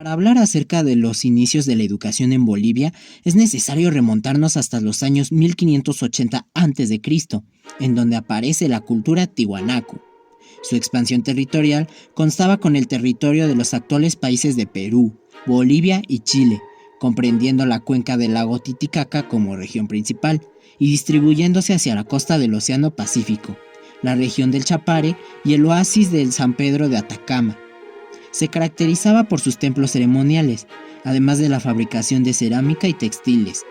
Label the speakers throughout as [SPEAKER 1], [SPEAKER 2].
[SPEAKER 1] Para hablar acerca de los inicios de la educación en Bolivia, es necesario remontarnos hasta los años 1580 a.C., en donde aparece la cultura tiwanaku. Su expansión territorial constaba con el territorio de los actuales países de Perú, Bolivia y Chile, comprendiendo la cuenca del lago Titicaca como región principal y distribuyéndose hacia la costa del Océano Pacífico, la región del Chapare y el oasis del San Pedro de Atacama. Se caracterizaba por sus templos ceremoniales, además de la fabricación de cerámica y textiles.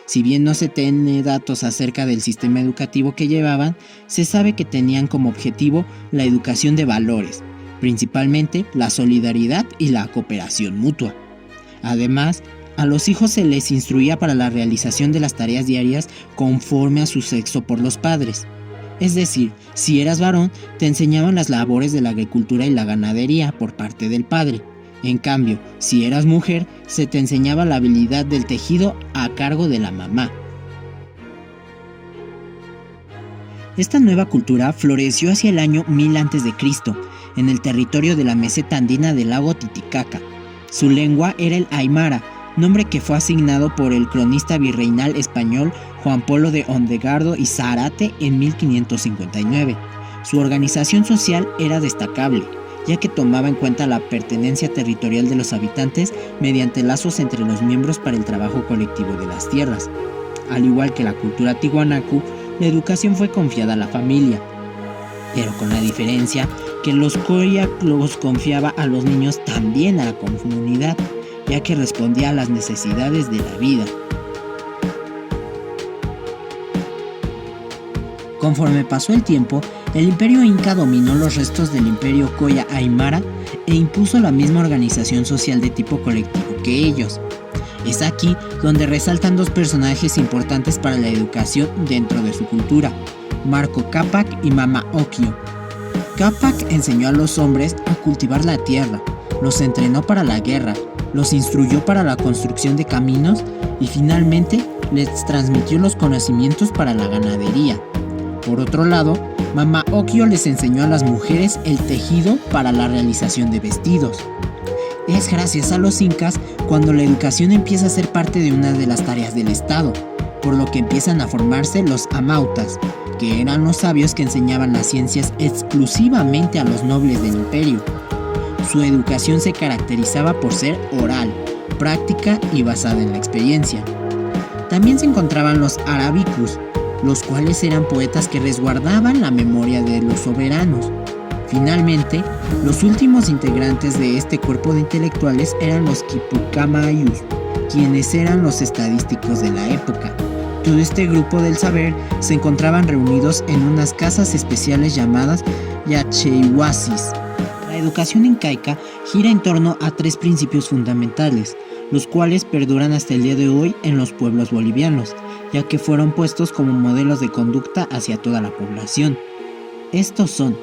[SPEAKER 1] Si bien no se tiene datos acerca del sistema educativo que llevaban, se sabe que tenían como objetivo la educación de valores, principalmente la solidaridad y la cooperación mutua. Además, a los hijos se les instruía para la realización de las tareas diarias conforme a su sexo por los padres. Es decir, si eras varón, te enseñaban las labores de la agricultura y la ganadería por parte del padre. En cambio, si eras mujer, se te enseñaba la habilidad del tejido a cargo de la mamá. Esta nueva cultura floreció hacia el año 1000 a.C., en el territorio de la meseta andina del lago Titicaca. Su lengua era el aymara, nombre que fue asignado por el cronista virreinal español Juan Polo de Ondegardo y Zárate en 1559. Su organización social era destacable, ya que tomaba en cuenta la pertenencia territorial de los habitantes mediante lazos entre los miembros para el trabajo colectivo de las tierras. Al igual que la cultura tiwanaku, la educación fue confiada a la familia, pero con la diferencia que los Coya los confiaba a los niños también a la comunidad, ya que respondía a las necesidades de la vida. Conforme pasó el tiempo, el imperio inca dominó los restos del imperio Coya Aymara e impuso la misma organización social de tipo colectivo que ellos. Es aquí donde resaltan dos personajes importantes para la educación dentro de su cultura, Marco Cápac y Mama Ocllo. Cápac enseñó a los hombres a cultivar la tierra, los entrenó para la guerra, los instruyó para la construcción de caminos y finalmente les transmitió los conocimientos para la ganadería. Por otro lado, Mama Ocllo les enseñó a las mujeres el tejido para la realización de vestidos. Es gracias a los incas cuando la educación empieza a ser parte de una de las tareas del Estado, por lo que empiezan a formarse los amautas, que eran los sabios que enseñaban las ciencias exclusivamente a los nobles del imperio. Su educación se caracterizaba por ser oral, práctica y basada en la experiencia. También se encontraban los arabicus, los cuales eran poetas que resguardaban la memoria de los soberanos. Finalmente, los últimos integrantes de este cuerpo de intelectuales eran los quipucamayus, quienes eran los estadísticos de la época. Todo este grupo del saber se encontraban reunidos en unas casas especiales llamadas yachehuasis. La educación incaica gira en torno a tres principios fundamentales, los cuales perduran hasta el día de hoy en los pueblos bolivianos, ya que fueron puestos como modelos de conducta hacia toda la población. Estos son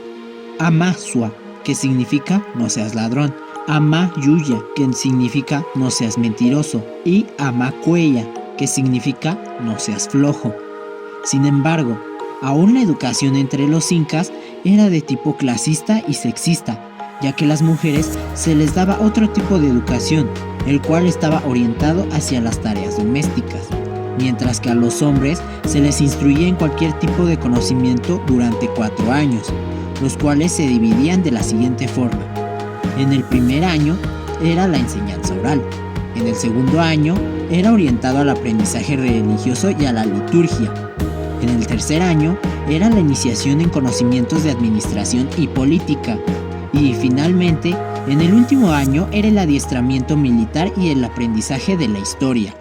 [SPEAKER 1] Amasua, que significa no seas ladrón, Amayuya, que significa no seas mentiroso, y Amacueya, que significa no seas flojo. Sin embargo, aún la educación entre los incas era de tipo clasista y sexista, ya que a las mujeres se les daba otro tipo de educación, el cual estaba orientado hacia las tareas domésticas, mientras que a los hombres se les instruía en cualquier tipo de conocimiento durante 4 años, los cuales se dividían de la siguiente forma. En el primer año era la enseñanza oral, en el segundo año era orientado al aprendizaje religioso y a la liturgia, en el tercer año era la iniciación en conocimientos de administración y política, y finalmente, en el último año era el adiestramiento militar y el aprendizaje de la historia.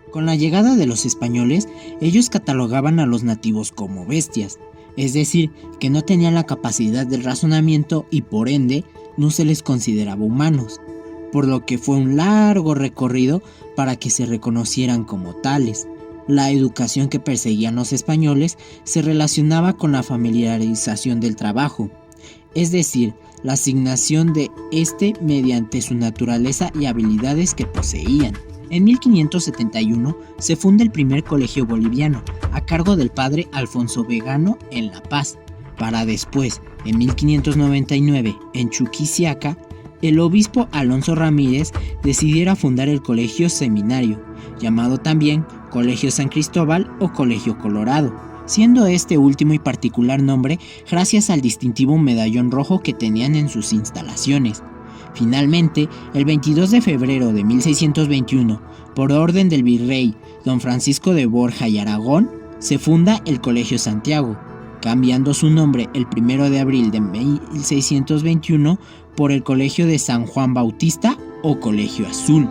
[SPEAKER 1] Con la llegada de los españoles, ellos catalogaban a los nativos como bestias, es decir, que no tenían la capacidad del razonamiento y por ende no se les consideraba humanos, por lo que fue un largo recorrido para que se reconocieran como tales. La educación que perseguían los españoles se relacionaba con la familiarización del trabajo, es decir, la asignación de este mediante su naturaleza y habilidades que poseían. En 1571 se funda el primer colegio boliviano, a cargo del padre Alfonso Vegano en La Paz, para después, en 1599, en Chuquisaca, el obispo Alonso Ramírez decidiera fundar el Colegio Seminario, llamado también Colegio San Cristóbal o Colegio Colorado, siendo este último y particular nombre gracias al distintivo medallón rojo que tenían en sus instalaciones. Finalmente, el 22 de febrero de 1621, por orden del virrey don Francisco de Borja y Aragón, se funda el Colegio Santiago, cambiando su nombre el 1 de abril de 1621 por el Colegio de San Juan Bautista o Colegio Azul.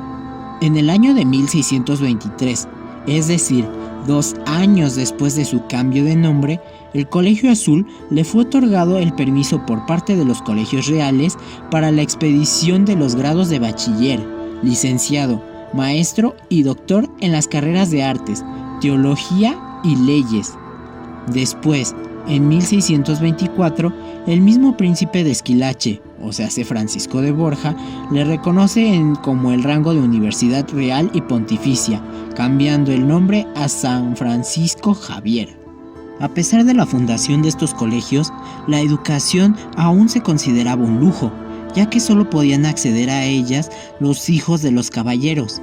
[SPEAKER 1] En el año de 1623, es decir, 2 años después de su cambio de nombre, el Colegio Azul le fue otorgado el permiso por parte de los colegios reales para la expedición de los grados de bachiller, licenciado, maestro y doctor en las carreras de artes, teología y leyes. Después, en 1624, el mismo príncipe de Esquilache, o sea, Francisco de Borja, le reconoce como el rango de universidad real y pontificia, cambiando el nombre a San Francisco Javier. A pesar de la fundación de estos colegios, la educación aún se consideraba un lujo, ya que solo podían acceder a ellas los hijos de los caballeros.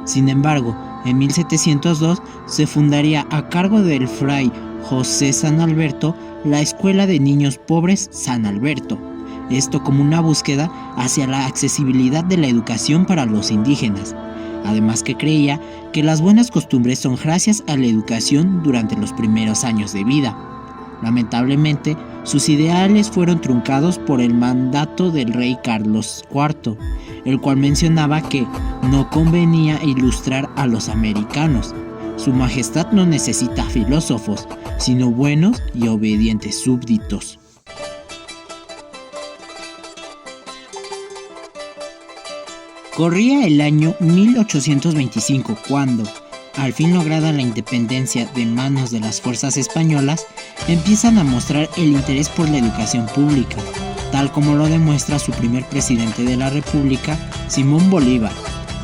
[SPEAKER 1] Sin embargo, en 1702 se fundaría a cargo del fray José San Alberto la Escuela de Niños Pobres San Alberto, esto como una búsqueda hacia la accesibilidad de la educación para los indígenas, además que creía que las buenas costumbres son gracias a la educación durante los primeros años de vida. Lamentablemente, sus ideales fueron truncados por el mandato del rey Carlos IV, el cual mencionaba que no convenía ilustrar a los americanos. Su majestad no necesita filósofos, sino buenos y obedientes súbditos. Corría el año 1825 cuando, al fin lograda la independencia de manos de las fuerzas españolas, empiezan a mostrar el interés por la educación pública, tal como lo demuestra su primer presidente de la República, Simón Bolívar,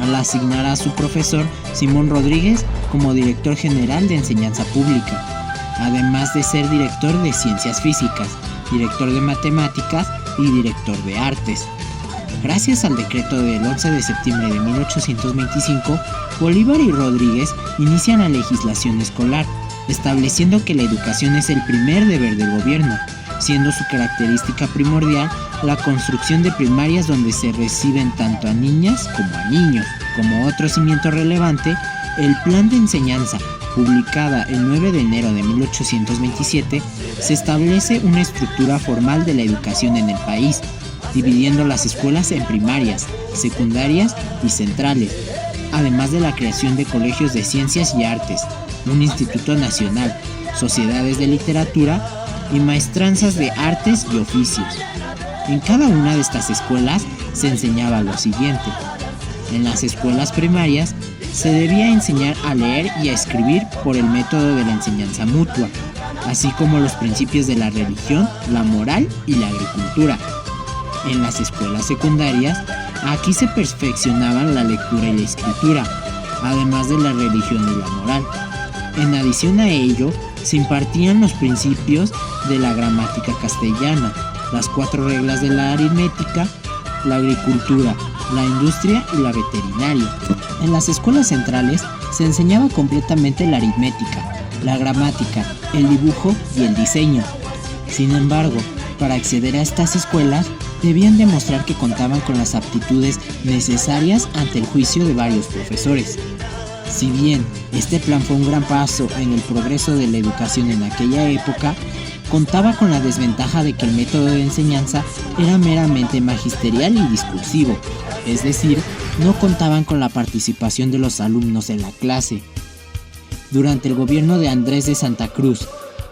[SPEAKER 1] al asignar a su profesor Simón Rodríguez como director general de enseñanza pública, además de ser director de ciencias físicas, director de matemáticas y director de artes. Gracias al decreto del 11 de septiembre de 1825, Bolívar y Rodríguez inician la legislación escolar, estableciendo que la educación es el primer deber del gobierno, siendo su característica primordial la construcción de primarias donde se reciben tanto a niñas como a niños. Como otro cimiento relevante, el Plan de Enseñanza, publicada el 9 de enero de 1827, se establece una estructura formal de la educación en el país, dividiendo las escuelas en primarias, secundarias y centrales, además de la creación de colegios de ciencias y artes, un instituto nacional, sociedades de literatura y maestranzas de artes y oficios. En cada una de estas escuelas se enseñaba lo siguiente. En las escuelas primarias se debía enseñar a leer y a escribir por el método de la enseñanza mutua, así como los principios de la religión, la moral y la agricultura. En las escuelas secundarias, aquí se perfeccionaban la lectura y la escritura, además de la religión y la moral. En adición a ello, se impartían los principios de la gramática castellana, las 4 reglas de la aritmética, la agricultura, la industria y la veterinaria. En las escuelas centrales se enseñaba completamente la aritmética, la gramática, el dibujo y el diseño. Sin embargo, para acceder a estas escuelas, debían demostrar que contaban con las aptitudes necesarias ante el juicio de varios profesores. Si bien este plan fue un gran paso en el progreso de la educación en aquella época, contaba con la desventaja de que el método de enseñanza era meramente magisterial y discursivo, es decir, no contaban con la participación de los alumnos en la clase. Durante el gobierno de Andrés de Santa Cruz,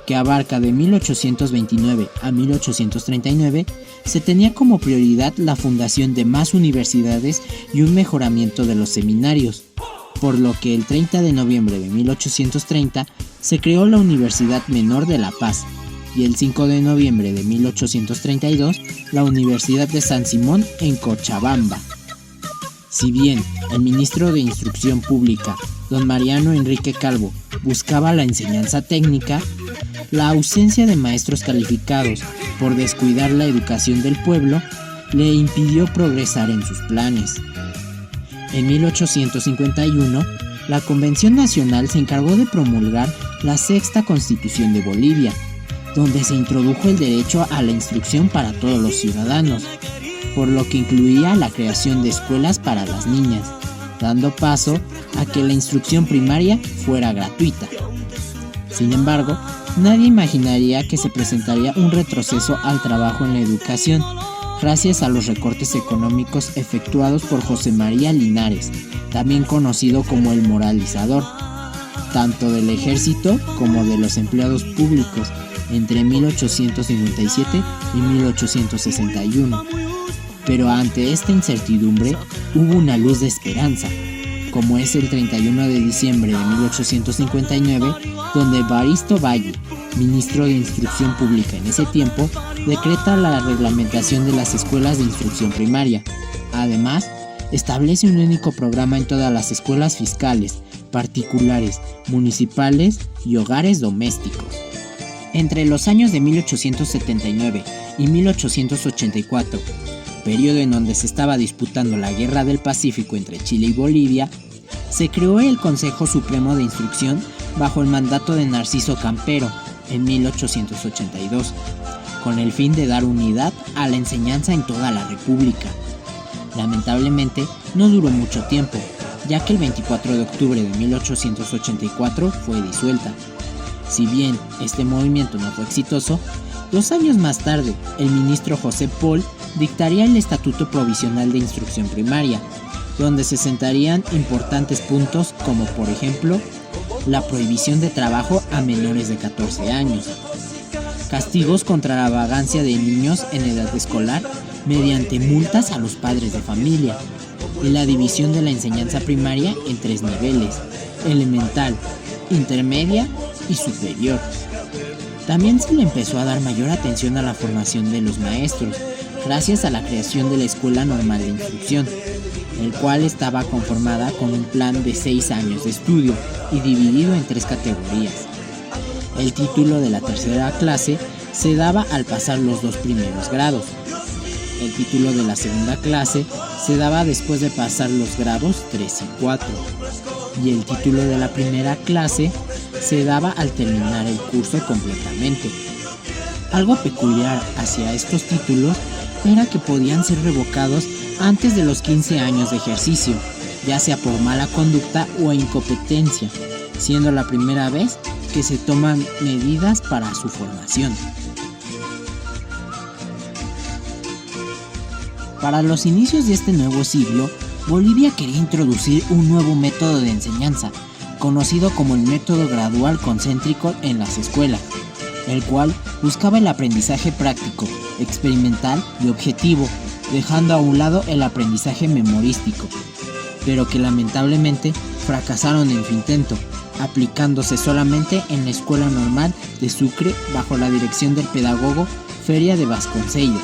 [SPEAKER 1] que abarca de 1829 a 1839, se tenía como prioridad la fundación de más universidades y un mejoramiento de los seminarios, por lo que el 30 de noviembre de 1830 se creó la Universidad Menor de La Paz y el 5 de noviembre de 1832 la Universidad de San Simón en Cochabamba. Si bien el ministro de Instrucción Pública, don Mariano Enrique Calvo, buscaba la enseñanza técnica, la ausencia de maestros calificados por descuidar la educación del pueblo le impidió progresar en sus planes. En 1851, la Convención Nacional se encargó de promulgar la Sexta Constitución de Bolivia, donde se introdujo el derecho a la instrucción para todos los ciudadanos, por lo que incluía la creación de escuelas para las niñas, dando paso a que la instrucción primaria fuera gratuita. Sin embargo, nadie imaginaría que se presentaría un retroceso al trabajo en la educación, gracias a los recortes económicos efectuados por José María Linares, también conocido como el Moralizador, tanto del ejército como de los empleados públicos, entre 1857 y 1861. Pero ante esta incertidumbre hubo una luz de esperanza, como es el 31 de diciembre de 1859, donde Evaristo Valle, ministro de Instrucción Pública en ese tiempo, decreta la reglamentación de las escuelas de instrucción primaria. Además, establece un único programa en todas las escuelas fiscales, particulares, municipales y hogares domésticos. Entre los años de 1879 y 1884, periodo en donde se estaba disputando la Guerra del Pacífico entre Chile y Bolivia, se creó el Consejo Supremo de Instrucción bajo el mandato de Narciso Campero en 1882, con el fin de dar unidad a la enseñanza en toda la República. Lamentablemente, no duró mucho tiempo, ya que el 24 de octubre de 1884 fue disuelta. Si bien este movimiento no fue exitoso, 2 años más tarde, el ministro José Pol dictaría el Estatuto Provisional de Instrucción Primaria, donde se sentarían importantes puntos como, por ejemplo, la prohibición de trabajo a menores de 14 años, castigos contra la vagancia de niños en edad escolar mediante multas a los padres de familia, y la división de la enseñanza primaria en 3 niveles: elemental, intermedia y superior. También se le empezó a dar mayor atención a la formación de los maestros, gracias a la creación de la Escuela Normal de Instrucción, el cual estaba conformada con un plan de 6 años de estudio y dividido en 3 categorías. El título de la tercera clase se daba al pasar los 2 primeros grados. El título de la segunda clase se daba después de pasar los grados 3 y 4. Y el título de la primera clase se daba al terminar el curso completamente. Algo peculiar hacia estos títulos era que podían ser revocados antes de los 15 años de ejercicio, ya sea por mala conducta o incompetencia, siendo la primera vez que se toman medidas para su formación. Para los inicios de este nuevo siglo, Bolivia quería introducir un nuevo método de enseñanza, conocido como el método gradual concéntrico en las escuelas, el cual buscaba el aprendizaje práctico, experimental y objetivo, dejando a un lado el aprendizaje memorístico, pero que lamentablemente fracasaron en su intento, aplicándose solamente en la Escuela Normal de Sucre bajo la dirección del pedagogo Feria de Vasconcelos.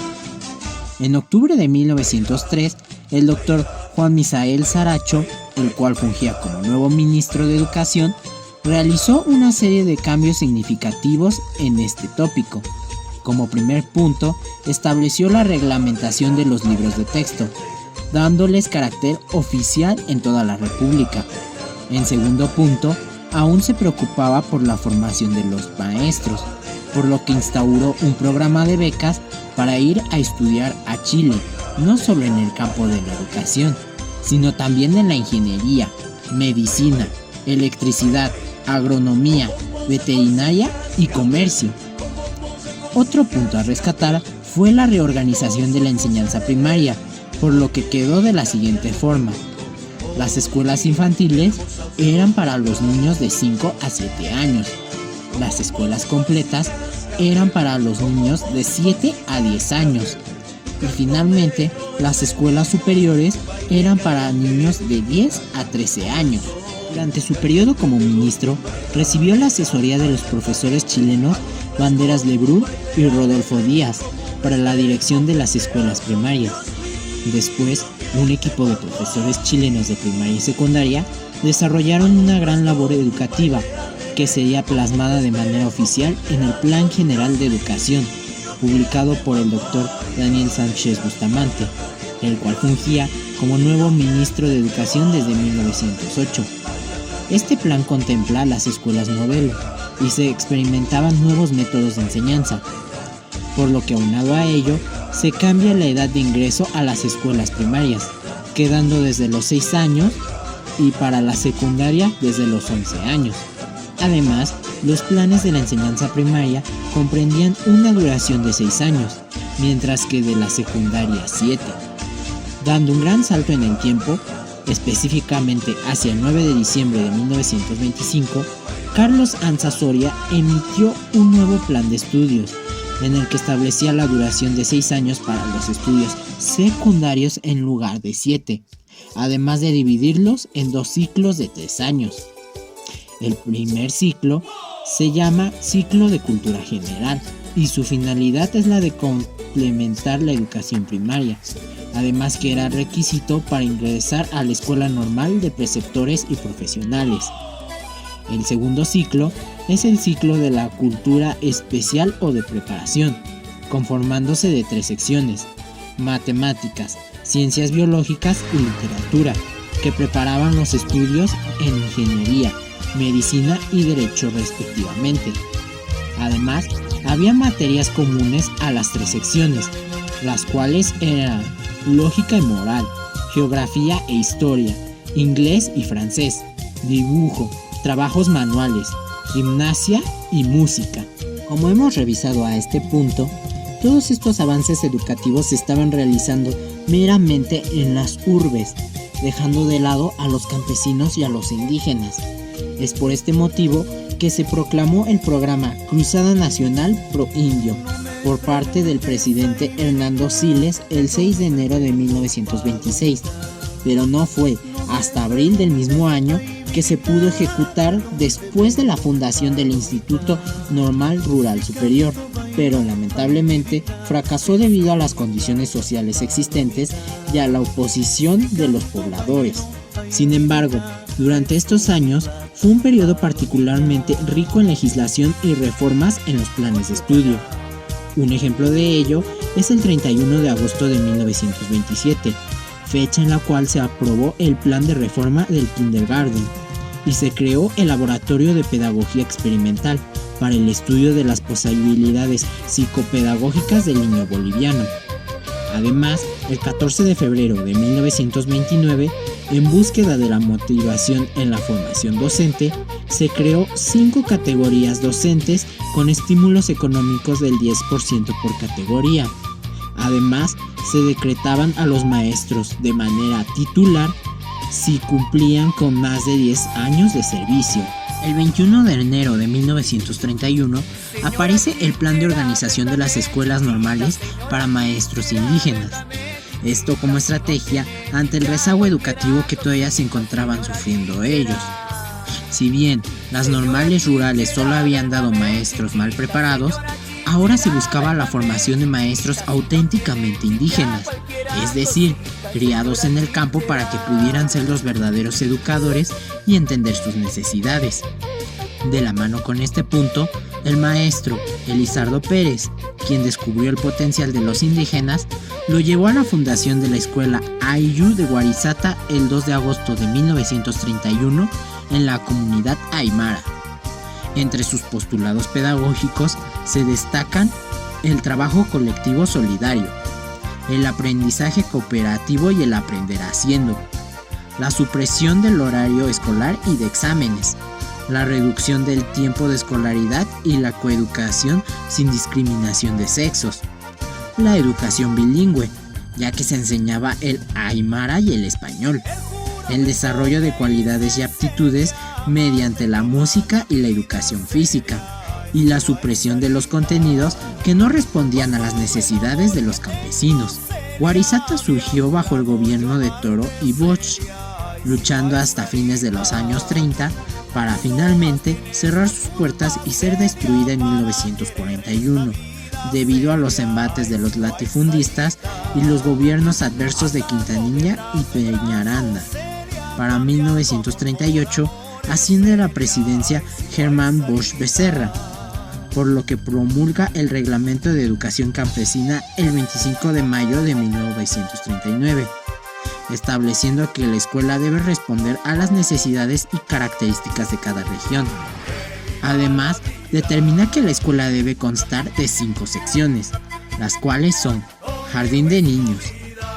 [SPEAKER 1] En octubre de 1903, el doctor Juan Misael Saracho, el cual fungía como nuevo ministro de Educación, realizó una serie de cambios significativos en este tópico. Como primer punto, estableció la reglamentación de los libros de texto, dándoles carácter oficial en toda la República. En segundo punto, aún se preocupaba por la formación de los maestros, por lo que instauró un programa de becas para ir a estudiar a Chile, no solo en el campo de la educación, sino también en la ingeniería, medicina, electricidad, agronomía, veterinaria y comercio. Otro punto a rescatar fue la reorganización de la enseñanza primaria, por lo que quedó de la siguiente forma. Las escuelas infantiles eran para los niños de 5 a 7 años. Las escuelas completas eran para los niños de 7 a 10 años. Y finalmente, las escuelas superiores eran para niños de 10 a 13 años. Durante su periodo como ministro, recibió la asesoría de los profesores chilenos Banderas Lebrun y Rodolfo Díaz para la dirección de las escuelas primarias. Después, un equipo de profesores chilenos de primaria y secundaria desarrollaron una gran labor educativa, que sería plasmada de manera oficial en el Plan General de Educación, publicado por el doctor Daniel Sánchez Bustamante, el cual fungía como nuevo ministro de Educación desde 1908. Este plan contempla las escuelas modelo y se experimentaban nuevos métodos de enseñanza, por lo que aunado a ello, se cambia la edad de ingreso a las escuelas primarias, quedando desde los 6 años y para la secundaria desde los 11 años. Además, los planes de la enseñanza primaria comprendían una duración de 6 años, mientras que de la secundaria 7. Dando un gran salto en el tiempo, específicamente hacia el 9 de diciembre de 1925, Carlos Anza Soria emitió un nuevo plan de estudios, en el que establecía la duración de 6 años para los estudios secundarios en lugar de 7, además de dividirlos en 2 ciclos de 3 años. El primer ciclo se llama Ciclo de Cultura General y su finalidad es la de complementar la educación primaria, además que era requisito para ingresar a la Escuela Normal de Preceptores y Profesionales. El segundo ciclo es el ciclo de la cultura especial o de preparación, conformándose de 3 secciones: matemáticas, ciencias biológicas y literatura, que preparaban los estudios en ingeniería, medicina y derecho respectivamente. Además, había materias comunes a las 3 secciones, las cuales eran lógica y moral, geografía e historia, inglés y francés, dibujo, trabajos manuales, gimnasia y música. Como hemos revisado a este punto, todos estos avances educativos se estaban realizando meramente en las urbes, dejando de lado a los campesinos y a los indígenas. Es por este motivo que se proclamó el programa Cruzada Nacional Pro Indio por parte del presidente Hernando Siles el 6 de enero de 1926, pero no fue hasta abril del mismo año que se pudo ejecutar después de la fundación del Instituto Normal Rural Superior, pero lamentablemente fracasó debido a las condiciones sociales existentes y a la oposición de los pobladores. Sin embargo, durante estos años fue un periodo particularmente rico en legislación y reformas en los planes de estudio. Un ejemplo de ello es el 31 de agosto de 1927, fecha en la cual se aprobó el plan de reforma del kindergarten y se creó el Laboratorio de Pedagogía Experimental para el estudio de las posibilidades psicopedagógicas del niño boliviano. Además, el 14 de febrero de 1929, en búsqueda de la motivación en la formación docente, se creó 5 categorías docentes con estímulos económicos del 10% por categoría. Además, se decretaban a los maestros de manera titular si cumplían con más de 10 años de servicio. El 21 de enero de 1931 aparece el Plan de Organización de las Escuelas Normales para Maestros Indígenas. Esto como estrategia ante el rezago educativo que todavía se encontraban sufriendo ellos. Si bien las normales rurales solo habían dado maestros mal preparados, ahora se buscaba la formación de maestros auténticamente indígenas, es decir, criados en el campo para que pudieran ser los verdaderos educadores y entender sus necesidades. De la mano con este punto, el maestro Elizardo Pérez, quien descubrió el potencial de los indígenas, lo llevó a la fundación de la escuela Ayllu de Guarizata el 2 de agosto de 1931 en la comunidad aymara. Entre sus postulados pedagógicos se destacan el trabajo colectivo solidario, el aprendizaje cooperativo y el aprender haciendo, la supresión del horario escolar y de exámenes, la reducción del tiempo de escolaridad y la coeducación sin discriminación de sexos, la educación bilingüe, ya que se enseñaba el aymara y el español, el desarrollo de cualidades y aptitudes mediante la música y la educación física, y la supresión de los contenidos que no respondían a las necesidades de los campesinos. Guarizata surgió bajo el gobierno de Toro y Bosch, luchando hasta fines de los años 30 para finalmente cerrar sus puertas y ser destruida en 1941, debido a los embates de los latifundistas y los gobiernos adversos de Quintanilla y Peñaranda. Para 1938, asciende a la presidencia Germán Bosch Becerra, por lo que promulga el Reglamento de Educación Campesina el 25 de mayo de 1939, estableciendo que la escuela debe responder a las necesidades y características de cada región. Además, determina que la escuela debe constar de 5 secciones, las cuales son jardín de niños,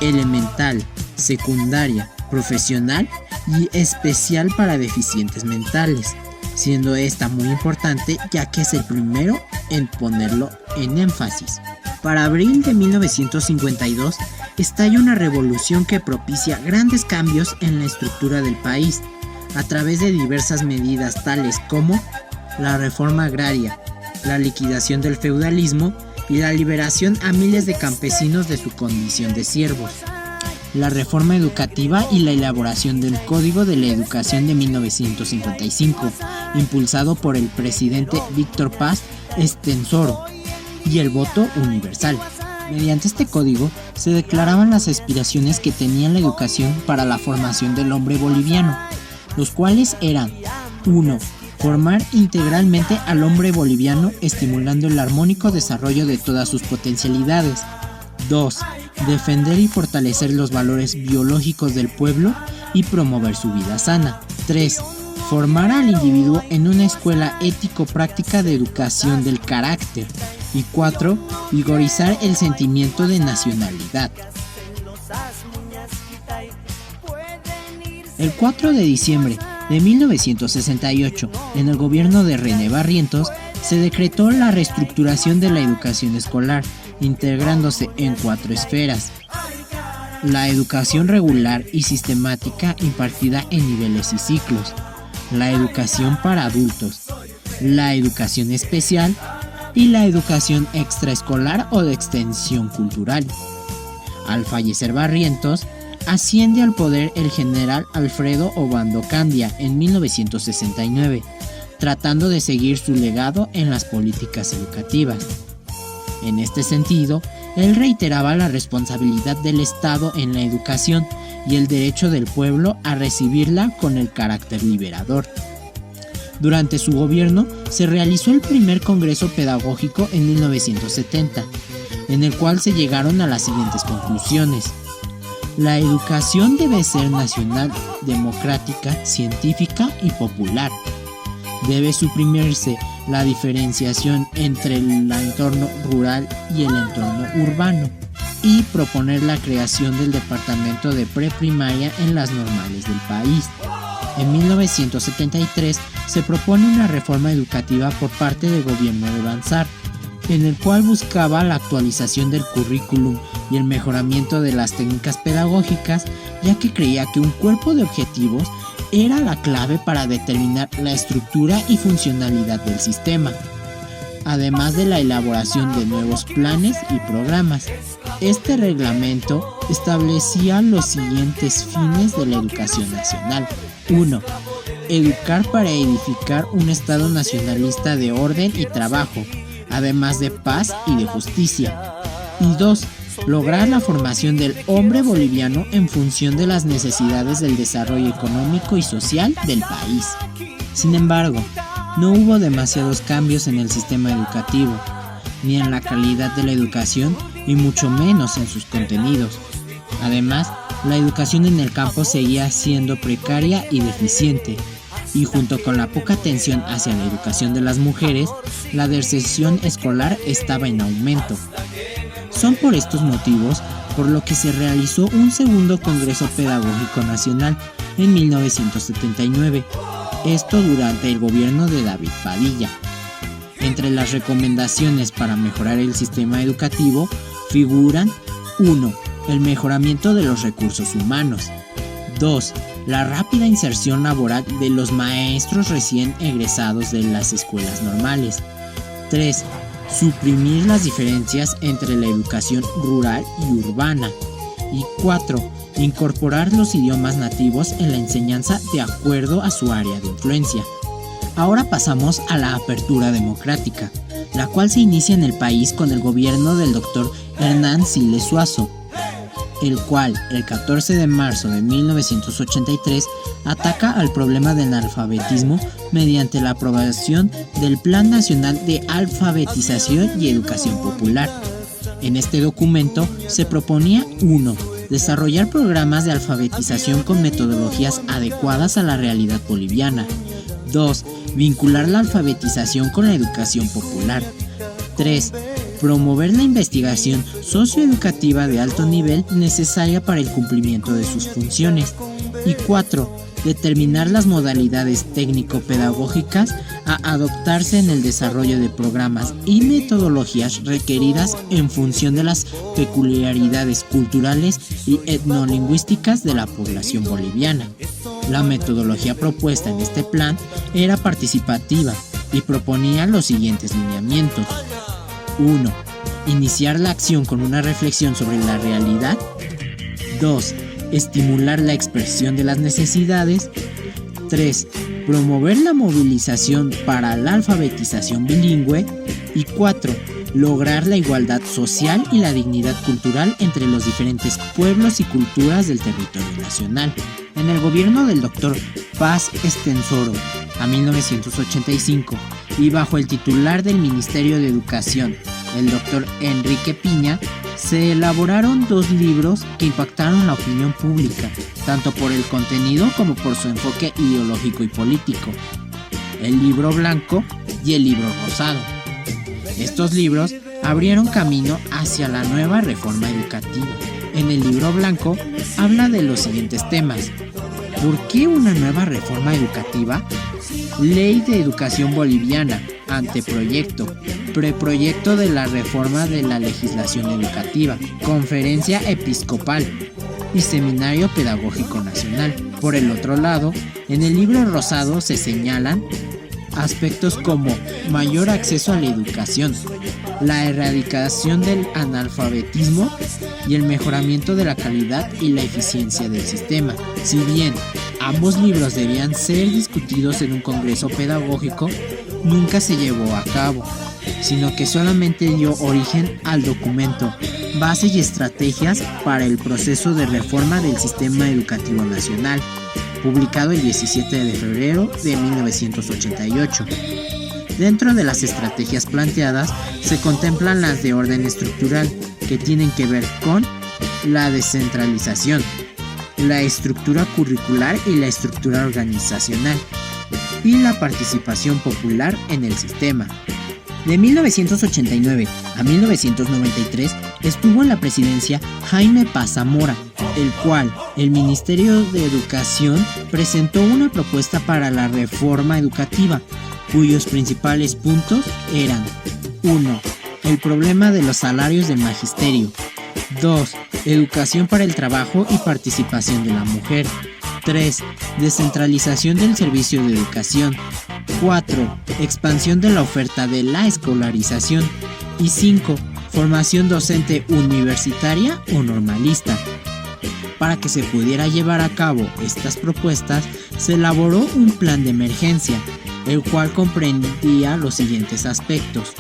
[SPEAKER 1] elemental, secundaria, profesional y especial para deficientes mentales, siendo esta muy importante ya que es el primero en ponerlo en énfasis. Para abril de 1952 estalla una revolución que propicia grandes cambios en la estructura del país, a través de diversas medidas tales como la reforma agraria, la liquidación del feudalismo y la liberación a miles de campesinos de su condición de siervos, la reforma educativa y la elaboración del Código de la Educación de 1955, impulsado por el presidente Víctor Paz Estenssoro, y el voto universal. Mediante este código se declaraban las aspiraciones que tenía la educación para la formación del hombre boliviano, los cuales eran: 1. Formar integralmente al hombre boliviano, estimulando el armónico desarrollo de todas sus potencialidades. 2. Defender y fortalecer los valores biológicos del pueblo y promover su vida sana. 3. Formar al individuo en una escuela ético-práctica de educación del carácter. Y 4. Vigorizar el sentimiento de nacionalidad. El 4 de diciembre de 1968, en el gobierno de René Barrientos, se decretó la reestructuración de la educación escolar, integrándose en 4 esferas: la educación regular y sistemática impartida en niveles y ciclos, la educación para adultos, la educación especial y la educación extraescolar o de extensión cultural. Al fallecer Barrientos, asciende al poder el general Alfredo Obando Candia en 1969, tratando de seguir su legado en las políticas educativas. En este sentido, él reiteraba la responsabilidad del Estado en la educación y el derecho del pueblo a recibirla con el carácter liberador. Durante su gobierno se realizó el primer Congreso Pedagógico en 1970, en el cual se llegaron a las siguientes conclusiones: la educación debe ser nacional, democrática, científica y popular. Debe suprimirse la diferenciación entre el entorno rural y el entorno urbano y proponer la creación del departamento de preprimaria en las normales del país. En 1973 se propone una reforma educativa por parte del gobierno de Banzar, en el cual buscaba la actualización del currículum y el mejoramiento de las técnicas pedagógicas, ya que creía que un cuerpo de objetivos era la clave para determinar la estructura y funcionalidad del sistema, además de la elaboración de nuevos planes y programas. Este reglamento establecía los siguientes fines de la educación nacional: 1. Educar para edificar un Estado nacionalista de orden y trabajo, además de paz y de justicia. Y 2. Lograr la formación del hombre boliviano en función de las necesidades del desarrollo económico y social del país. Sin embargo, no hubo demasiados cambios en el sistema educativo, ni en la calidad de la educación y mucho menos en sus contenidos. Además, la educación en el campo seguía siendo precaria y deficiente, y junto con la poca atención hacia la educación de las mujeres, la deserción escolar estaba en aumento. Son por estos motivos por lo que se realizó un segundo Congreso Pedagógico Nacional en 1979, esto durante el gobierno de David Padilla. Entre las recomendaciones para mejorar el sistema educativo figuran: 1. El mejoramiento de los recursos humanos. 2. La rápida inserción laboral de los maestros recién egresados de las escuelas normales. 3. Suprimir las diferencias entre la educación rural y urbana. Y 4. Incorporar los idiomas nativos en la enseñanza de acuerdo a su área de influencia. Ahora pasamos a la apertura democrática, la cual se inicia en el país con el gobierno del Dr. Hernán Siles Suazo. el cual, el 14 de marzo de 1983, ataca al problema del analfabetismo mediante la aprobación del Plan Nacional de Alfabetización y Educación Popular. En este documento se proponía 1. Desarrollar programas de alfabetización con metodologías adecuadas a la realidad boliviana. 2. Vincular la alfabetización con la educación popular. 3. Promover la investigación socioeducativa de alto nivel necesaria para el cumplimiento de sus funciones. Y 4. Determinar las modalidades técnico-pedagógicas a adoptarse en el desarrollo de programas y metodologías requeridas en función de las peculiaridades culturales y etnolingüísticas de la población boliviana. La metodología propuesta en este plan era participativa y proponía los siguientes lineamientos. 1. Iniciar la acción con una reflexión sobre la realidad. 2. Estimular la expresión de las necesidades. 3. Promover la movilización para la alfabetización bilingüe. Y 4. Lograr la igualdad social y la dignidad cultural entre los diferentes pueblos y culturas del territorio nacional. En el gobierno del Dr. Paz Estenssoro, a 1985, y bajo el titular del Ministerio de Educación, el Dr. Enrique Piña, se elaboraron 2 libros que impactaron la opinión pública, tanto por el contenido como por su enfoque ideológico y político: el Libro Blanco y el Libro Rosado. Estos libros abrieron camino hacia la nueva reforma educativa. En el Libro Blanco habla de los siguientes temas: ¿por qué una nueva reforma educativa? Ley de Educación Boliviana, anteproyecto, preproyecto de la reforma de la legislación educativa, conferencia episcopal y seminario pedagógico nacional. Por el otro lado, en el Libro Rosado se señalan aspectos como mayor acceso a la educación, la erradicación del analfabetismo y el mejoramiento de la calidad y la eficiencia del sistema. Si bien ambos libros debían ser discutidos en un congreso pedagógico, nunca se llevó a cabo, sino que solamente dio origen al documento Bases y Estrategias para el Proceso de Reforma del Sistema Educativo Nacional, publicado el 17 de febrero de 1988. Dentro de las estrategias planteadas se contemplan las de orden estructural, que tienen que ver con la descentralización, la estructura curricular y la estructura organizacional, y la participación popular en el sistema. De 1989 a 1993 estuvo en la presidencia Jaime Paz Zamora, el cual el Ministerio de Educación presentó una propuesta para la reforma educativa, cuyos principales puntos eran: 1. El problema de los salarios del magisterio. 2. Educación para el trabajo y participación de la mujer. 3. Descentralización del servicio de educación. 4. Expansión de la oferta de la escolarización. Y 5. Formación docente universitaria o normalista. Para que se pudiera llevar a cabo estas propuestas, se elaboró un plan de emergencia, el cual comprendía los siguientes aspectos.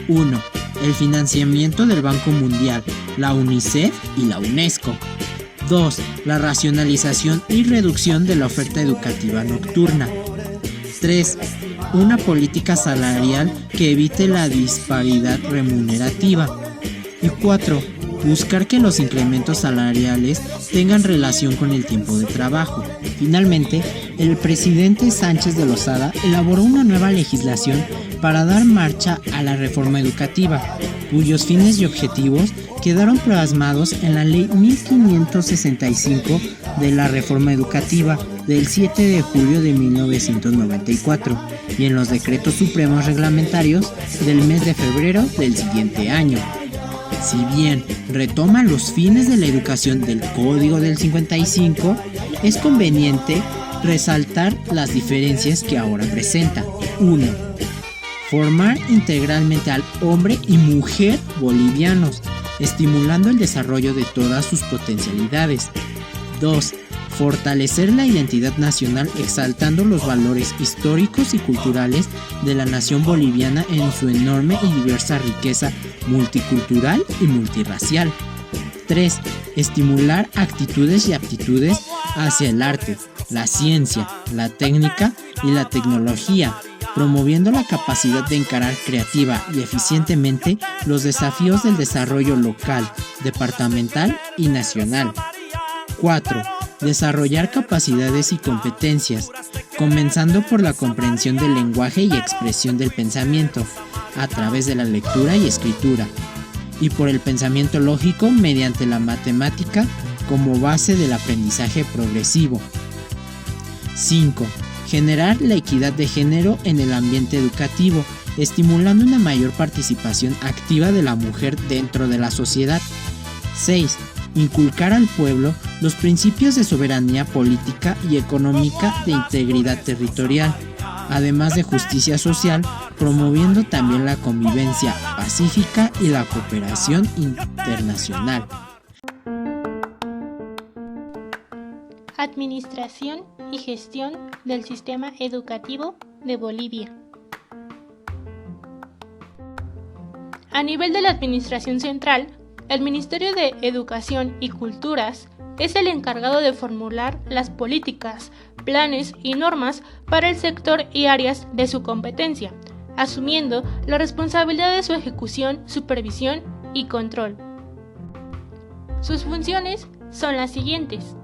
[SPEAKER 1] 1. El financiamiento del Banco Mundial, la UNICEF y la UNESCO. 2. La racionalización y reducción de la oferta educativa nocturna. 3. Una política salarial que evite la disparidad remunerativa. Y 4. Buscar que los incrementos salariales tengan relación con el tiempo de trabajo. Finalmente, el presidente Sánchez de Lozada elaboró una nueva legislación para dar marcha a la reforma educativa, cuyos fines y objetivos quedaron plasmados en la Ley 1565 de la Reforma Educativa del 7 de julio de 1994 y en los decretos supremos reglamentarios del mes de febrero del siguiente año. Si bien retoma los fines de la educación del Código del 55, es conveniente resaltar las diferencias que ahora presenta. 1. Formar integralmente al hombre y mujer bolivianos, estimulando el desarrollo de todas sus potencialidades. 2. Fortalecer la identidad nacional exaltando los valores históricos y culturales de la nación boliviana en su enorme y diversa riqueza multicultural y multirracial. 3. Estimular actitudes y aptitudes hacia el arte, la ciencia, la técnica y la tecnología, promoviendo la capacidad de encarar creativa y eficientemente los desafíos del desarrollo local, departamental y nacional. 4. Desarrollar capacidades y competencias, comenzando por la comprensión del lenguaje y expresión del pensamiento, a través de la lectura y escritura, y por el pensamiento lógico mediante la matemática como base del aprendizaje progresivo. 5. Generar la equidad de género en el ambiente educativo, estimulando una mayor participación activa de la mujer dentro de la sociedad. 6. Inculcar al pueblo los principios de soberanía política y económica, de integridad territorial, además de justicia social, promoviendo también la convivencia pacífica y la cooperación internacional.
[SPEAKER 2] Administración y gestión del sistema educativo de Bolivia. A nivel de la administración central, el Ministerio de Educación y Culturas es el encargado de formular las políticas, planes y normas para el sector y áreas de su competencia, asumiendo la responsabilidad de su ejecución, supervisión y control. Sus funciones son las siguientes.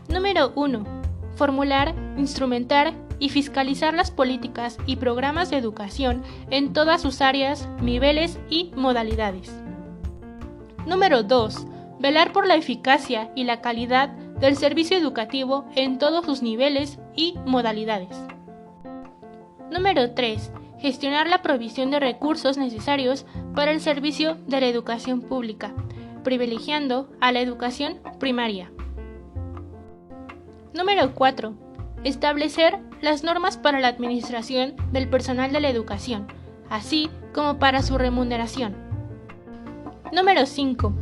[SPEAKER 2] Número 1. Formular, instrumentar y fiscalizar las políticas y programas de educación en todas sus áreas, niveles y modalidades. Número 2. Velar por la eficacia y la calidad del servicio educativo en todos sus niveles y modalidades. Número 3. Gestionar la provisión de recursos necesarios para el servicio de la educación pública, privilegiando a la educación primaria. Número 4. Establecer las normas para la administración del personal de la educación, así como para su remuneración. Número 5.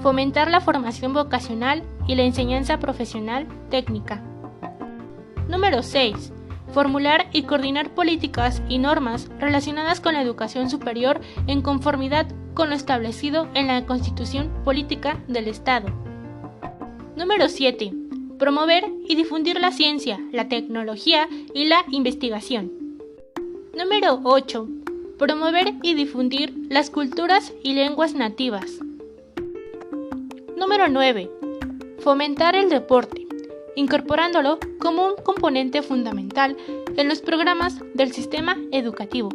[SPEAKER 2] Fomentar la formación vocacional y la enseñanza profesional técnica. Número 6. Formular y coordinar políticas y normas relacionadas con la educación superior en conformidad con lo establecido en la Constitución Política del Estado. Número 7. Promover y difundir la ciencia, la tecnología y la investigación. Número 8. Promover y difundir las culturas y lenguas nativas. Número 9. Fomentar el deporte, incorporándolo como un componente fundamental en los programas del sistema educativo.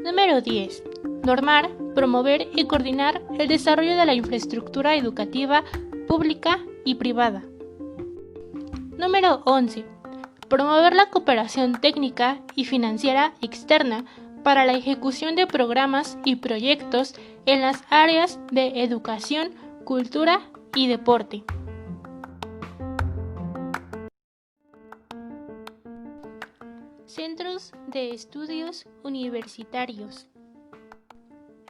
[SPEAKER 2] Número 10. Normar, promover y coordinar el desarrollo de la infraestructura educativa pública y privada. Número 11. Promover la cooperación técnica y financiera externa para la ejecución de programas y proyectos en las áreas de educación, cultura y deporte. Centros de estudios universitarios.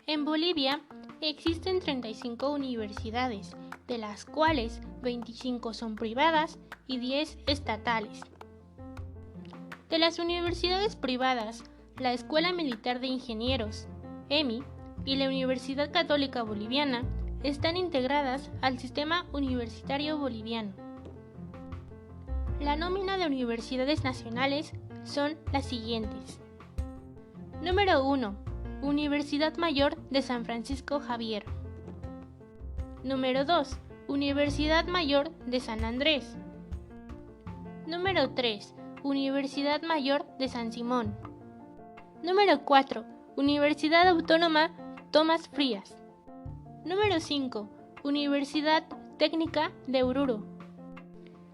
[SPEAKER 2] En Bolivia existen 35 universidades, de las cuales 25 son privadas y 10 estatales. De las universidades privadas, la Escuela Militar de Ingenieros, EMI, y la Universidad Católica Boliviana están integradas al sistema universitario boliviano. La nómina de universidades nacionales son las siguientes. Número 1. Universidad Mayor de San Francisco Javier. Número 2. Universidad Mayor de San Andrés. Número 3. Universidad Mayor de San Simón. Número 4. Universidad Autónoma Tomás Frías. Número 5. Universidad Técnica de Oruro.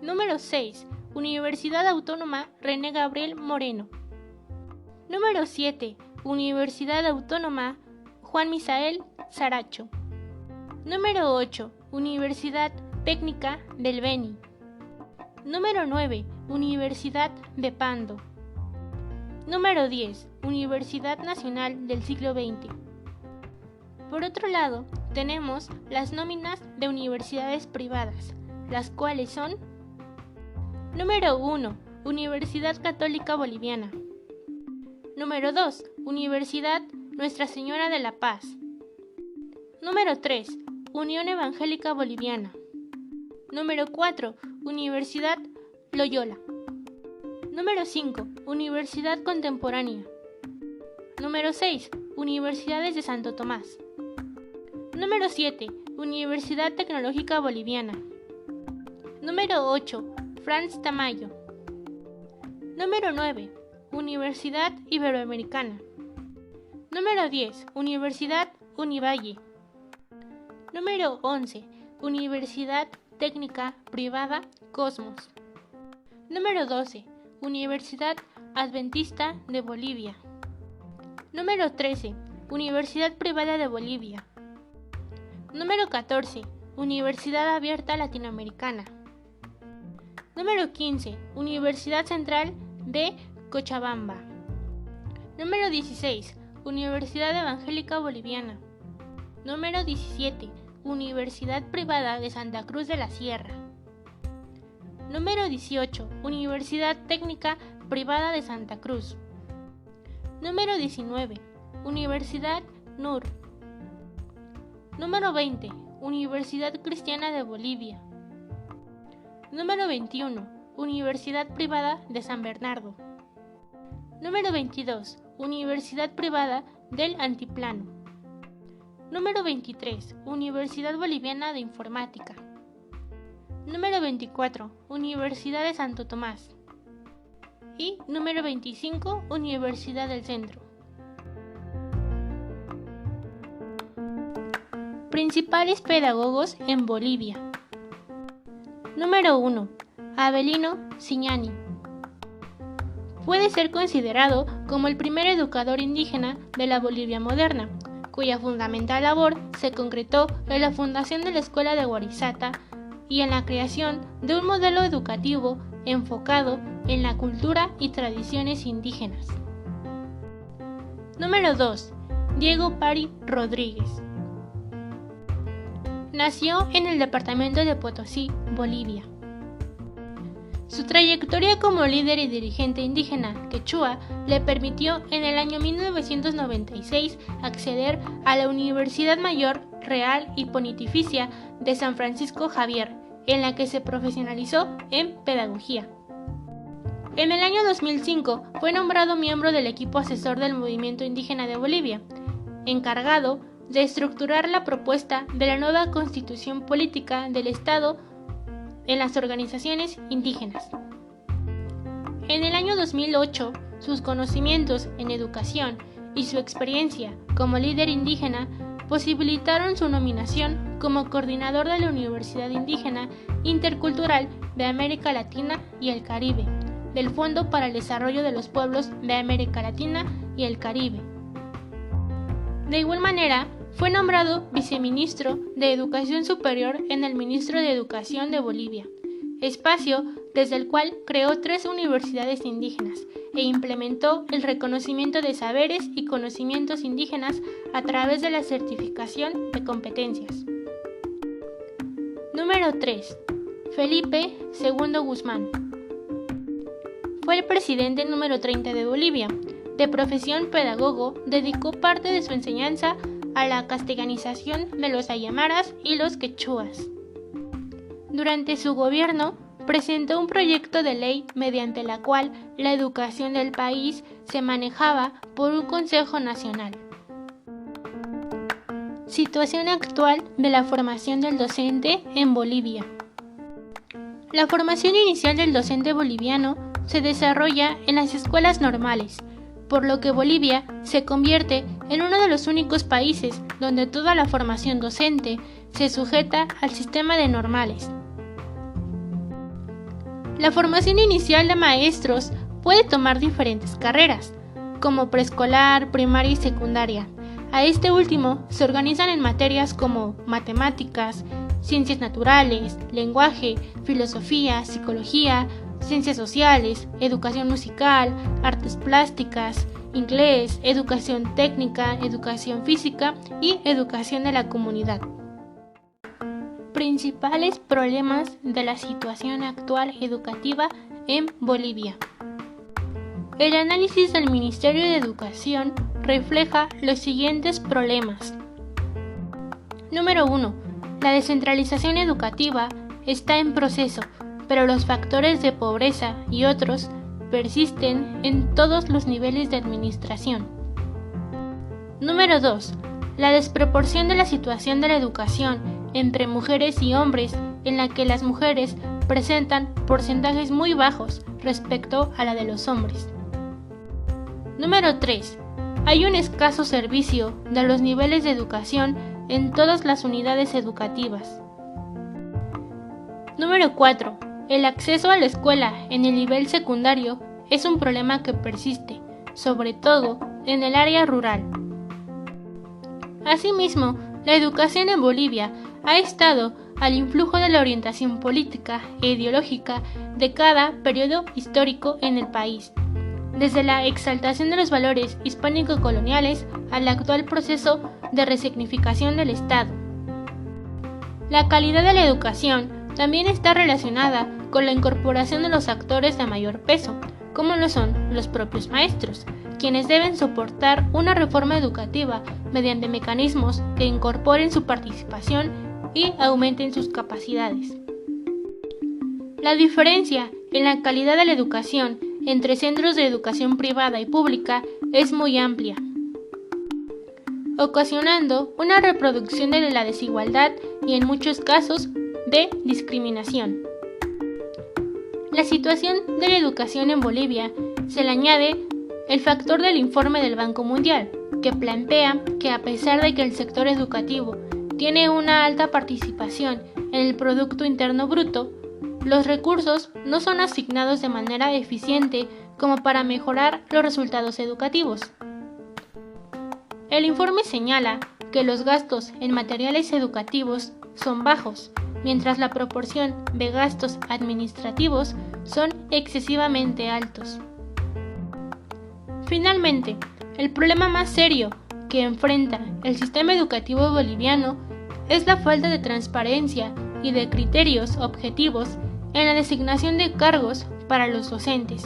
[SPEAKER 2] Número 6. Universidad Autónoma René Gabriel Moreno. Número 7. Universidad Autónoma Juan Misael Saracho. Número 8. Universidad Técnica del Beni. Número 9. Universidad de Pando. Número 10. Universidad Nacional del Siglo XX. Por otro lado, tenemos las nóminas de universidades privadas, las cuales son: Número 1. Universidad Católica Boliviana. Número 2. Universidad Nuestra Señora de la Paz. Número 3. Unión Evangélica Boliviana. Número 4. Universidad Loyola. Número 5. Universidad Contemporánea. Número 6. Universidades de Santo Tomás. Número 7. Universidad Tecnológica Boliviana. Número 8. Franz Tamayo. Número 9. Universidad Iberoamericana. Número 10. Universidad Univalle. Número 11. Universidad Técnica Privada Cosmos. Número 12. Universidad Adventista de Bolivia. Número 13. Universidad Privada de Bolivia. Número 14. Universidad Abierta Latinoamericana. Número 15. Universidad Central de Cochabamba. Número 16. Universidad Evangélica Boliviana. Número 17. Universidad Privada de Santa Cruz de la Sierra. Número 18. Universidad Técnica Privada de Santa Cruz. Número 19. Universidad NUR. Número 20. Universidad Cristiana de Bolivia. Número 21. Universidad Privada de San Bernardo. Número 22. Universidad Privada del Altiplano. Número 23. Universidad Boliviana de Informática. Número 24. Universidad de Santo Tomás. Y número 25. Universidad del Centro. Principales pedagogos en Bolivia. Número 1. Avelino Cignani. Puede ser considerado como el primer educador indígena de la Bolivia moderna, cuya fundamental labor se concretó en la fundación de la Escuela de Guarizata y en la creación de un modelo educativo enfocado en la cultura y tradiciones indígenas. Número 2. Diego Pari Rodríguez. Nació en el departamento de Potosí, Bolivia. Su trayectoria como líder y dirigente indígena quechua le permitió en el año 1996 acceder a la Universidad Mayor Real y Pontificia de San Francisco Javier, en la que se profesionalizó en pedagogía. En el año 2005 fue nombrado miembro del equipo asesor del Movimiento Indígena de Bolivia, encargado de estructurar la propuesta de la nueva constitución política del Estado en las organizaciones indígenas. En el año 2008, sus conocimientos en educación y su experiencia como líder indígena posibilitaron su nominación como coordinador de la Universidad Indígena Intercultural de América Latina y el Caribe, del Fondo para el Desarrollo de los Pueblos de América Latina y el Caribe. De igual manera, fue nombrado viceministro de Educación Superior en el Ministerio de Educación de Bolivia, espacio desde el cual creó 3 universidades indígenas e implementó el reconocimiento de saberes y conocimientos indígenas a través de la certificación de competencias. Número 3. Felipe II Guzmán. Fue el presidente número 30 de Bolivia. De profesión pedagogo, dedicó parte de su enseñanza a la castellanización de los aymaras y los quechuas. Durante su gobierno, presentó un proyecto de ley mediante la cual la educación del país se manejaba por un Consejo Nacional. Situación actual de la formación del docente en Bolivia. La formación inicial del docente boliviano se desarrolla en las escuelas normales, por lo que Bolivia se convierte en uno de los únicos países donde toda la formación docente se sujeta al sistema de normales. La formación inicial de maestros puede tomar diferentes carreras, como preescolar, primaria y secundaria. A este último se organizan en materias como matemáticas, ciencias naturales, lenguaje, filosofía, psicología, ciencias sociales, educación musical, artes plásticas, inglés, educación técnica, educación física y educación de la comunidad. Principales problemas de la situación actual educativa en Bolivia. El análisis del Ministerio de Educación refleja los siguientes problemas. Número 1. La descentralización educativa está en proceso, pero los factores de pobreza y otros persisten en todos los niveles de administración. Número 2. La desproporción de la situación de la educación entre mujeres y hombres, en la que las mujeres presentan porcentajes muy bajos respecto a la de los hombres. Número 3. Hay un escaso servicio de los niveles de educación en todas las unidades educativas. Número 4. El acceso a la escuela en el nivel secundario es un problema que persiste, sobre todo en el área rural. Asimismo, la educación en Bolivia ha estado al influjo de la orientación política e ideológica de cada periodo histórico en el país, desde la exaltación de los valores hispánico-coloniales al actual proceso de resignificación del Estado. La calidad de la educación también está relacionada con la incorporación de los actores de mayor peso, como lo son los propios maestros, quienes deben soportar una reforma educativa mediante mecanismos que incorporen su participación y aumenten sus capacidades. La diferencia en la calidad de la educación entre centros de educación privada y pública es muy amplia, ocasionando una reproducción de la desigualdad y en muchos casos de discriminación. La situación de la educación en Bolivia se le añade el factor del informe del Banco Mundial, que plantea que a pesar de que el sector educativo tiene una alta participación en el Producto Interno Bruto, los recursos no son asignados de manera eficiente como para mejorar los resultados educativos. El informe señala que los gastos en materiales educativos son bajos, mientras la proporción de gastos administrativos son excesivamente altos. Finalmente, el problema más serio que enfrenta el sistema educativo boliviano es la falta de transparencia y de criterios objetivos en la designación de cargos para los docentes,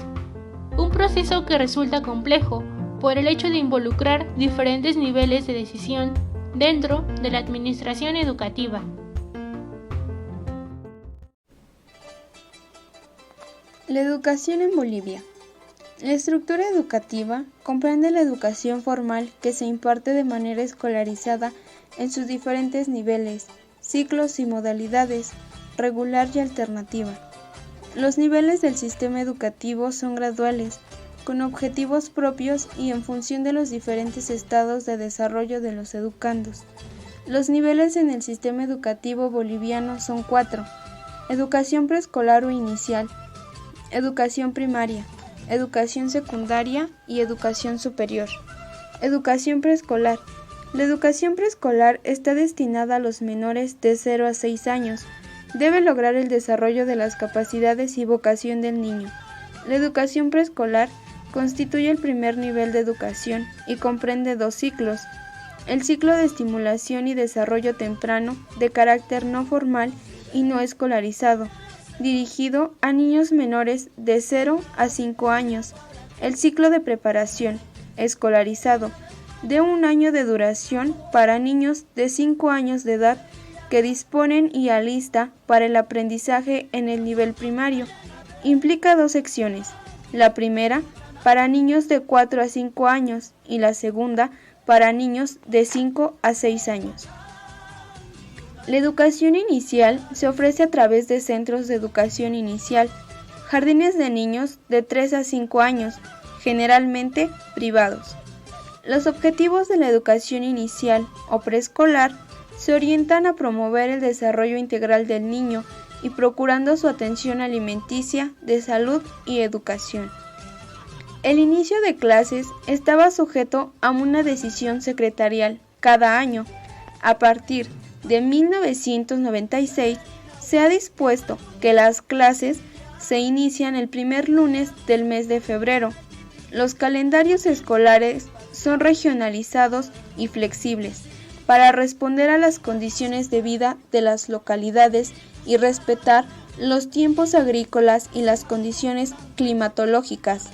[SPEAKER 2] un proceso que resulta complejo por el hecho de involucrar diferentes niveles de decisión dentro de la administración educativa.
[SPEAKER 3] La educación en Bolivia. La estructura educativa comprende la educación formal que se imparte de manera escolarizada en sus diferentes niveles, ciclos y modalidades, regular y alternativa. Los niveles del sistema educativo son graduales, con objetivos propios y en función de los diferentes estados de desarrollo de los educandos. Los niveles en el sistema educativo boliviano son 4: educación preescolar o inicial, educación primaria, educación secundaria y educación superior. Educación preescolar. La educación preescolar está destinada a los menores de 0 a 6 años. Debe lograr el desarrollo de las capacidades y vocación del niño. La educación preescolar constituye el primer nivel de educación y comprende 2 ciclos. El ciclo de estimulación y desarrollo temprano, de carácter no formal y no escolarizado, dirigido a niños menores de 0 a 5 años. El ciclo de preparación, escolarizado, de 1 año de duración para niños de 5 años de edad que disponen y alista para el aprendizaje en el nivel primario. Implica 2 secciones, la primera para niños de 4 a 5 años y la segunda para niños de 5 a 6 años. La educación inicial se ofrece a través de centros de educación inicial, jardines de niños de 3 a 5 años, generalmente privados. Los objetivos de la educación inicial o preescolar se orientan a promover el desarrollo integral del niño y procurando su atención alimenticia, de salud y educación. El inicio de clases estaba sujeto a una decisión secretarial cada año. A partir de 1996 se ha dispuesto que las clases se inician el primer lunes del mes de febrero. Los calendarios escolares son regionalizados y flexibles para responder a las condiciones de vida de las localidades y respetar los tiempos agrícolas y las condiciones climatológicas.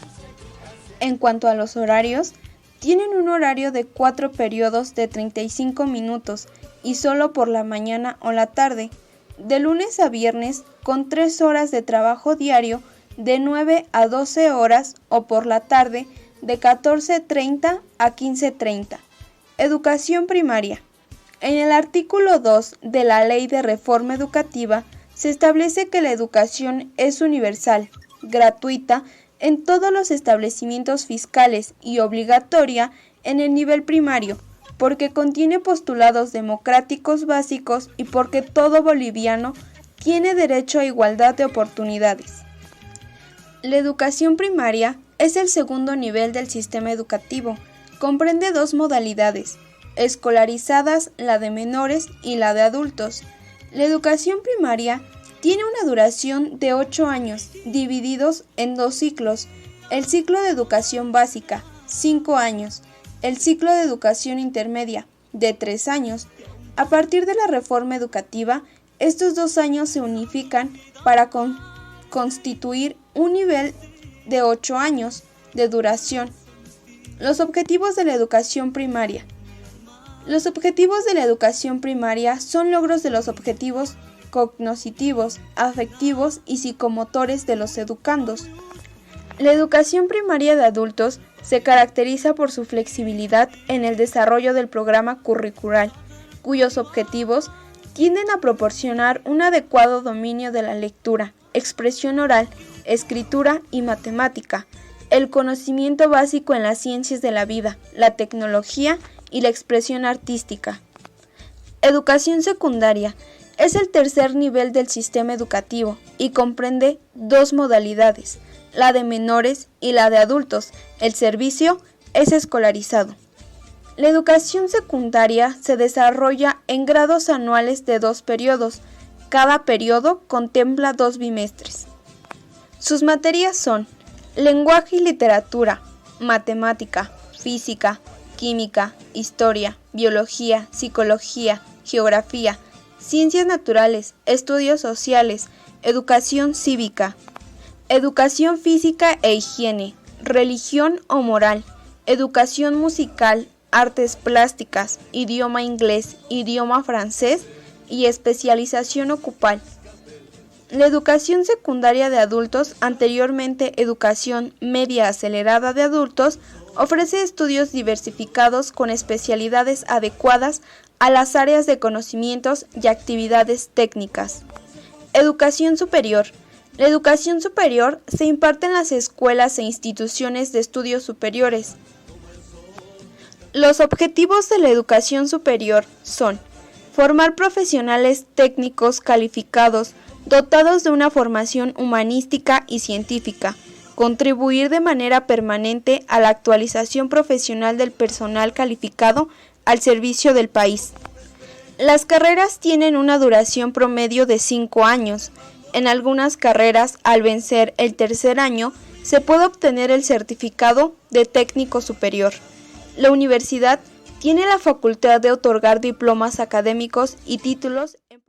[SPEAKER 3] En cuanto a los horarios, Tienen un horario de 4 periodos de 35 minutos y solo por la mañana o la tarde, de lunes a viernes con 3 horas de trabajo diario de 9 a 12 horas o por la tarde de 14:30 a 15:30. Educación primaria. En el artículo 2 de la Ley de Reforma Educativa se establece que la educación es universal, gratuita en todos los establecimientos fiscales y obligatoria en el nivel primario, porque contiene postulados democráticos básicos y porque todo boliviano tiene derecho a igualdad de oportunidades. La educación primaria es el segundo nivel del sistema educativo. Comprende 2 modalidades, escolarizadas, la de menores y la de adultos. La educación primaria tiene una duración de 8 años, divididos en 2 ciclos. El ciclo de educación básica, 5 años. El ciclo de educación intermedia, de 3 años. A partir de la reforma educativa, estos 2 años se unifican para constituir un nivel de 8 años de duración. Los objetivos de la educación primaria. Los objetivos de la educación primaria son logros de los objetivos cognitivos, afectivos y psicomotores de los educandos. La educación primaria de adultos se caracteriza por su flexibilidad en el desarrollo del programa curricular, cuyos objetivos tienden a proporcionar un adecuado dominio de la lectura, expresión oral, escritura y matemática, el conocimiento básico en las ciencias de la vida, la tecnología y la expresión artística. Educación secundaria es el tercer nivel del sistema educativo y comprende 2 modalidades, la de menores y la de adultos. El servicio es escolarizado. La educación secundaria se desarrolla en grados anuales de 2 periodos. Cada periodo contempla 2 bimestres. Sus materias son lenguaje y literatura, matemática, física, química, historia, biología, psicología, geografía, ciencias naturales, estudios sociales, educación cívica, educación física e higiene, religión o moral, educación musical, artes plásticas, idioma inglés, idioma francés y especialización ocupal. La educación secundaria de adultos, anteriormente educación media acelerada de adultos, ofrece estudios diversificados con especialidades adecuadas a las áreas de conocimientos y actividades técnicas. Educación superior. La educación superior se imparte en las escuelas e instituciones de estudios superiores. Los objetivos de la educación superior son formar profesionales técnicos calificados, dotados de una formación humanística y científica, contribuir de manera permanente a la actualización profesional del personal calificado al servicio del país. Las carreras tienen una duración promedio de 5 años. En algunas carreras, al vencer el tercer año, se puede obtener el certificado de técnico superior. La universidad tiene la facultad de otorgar diplomas académicos y títulos en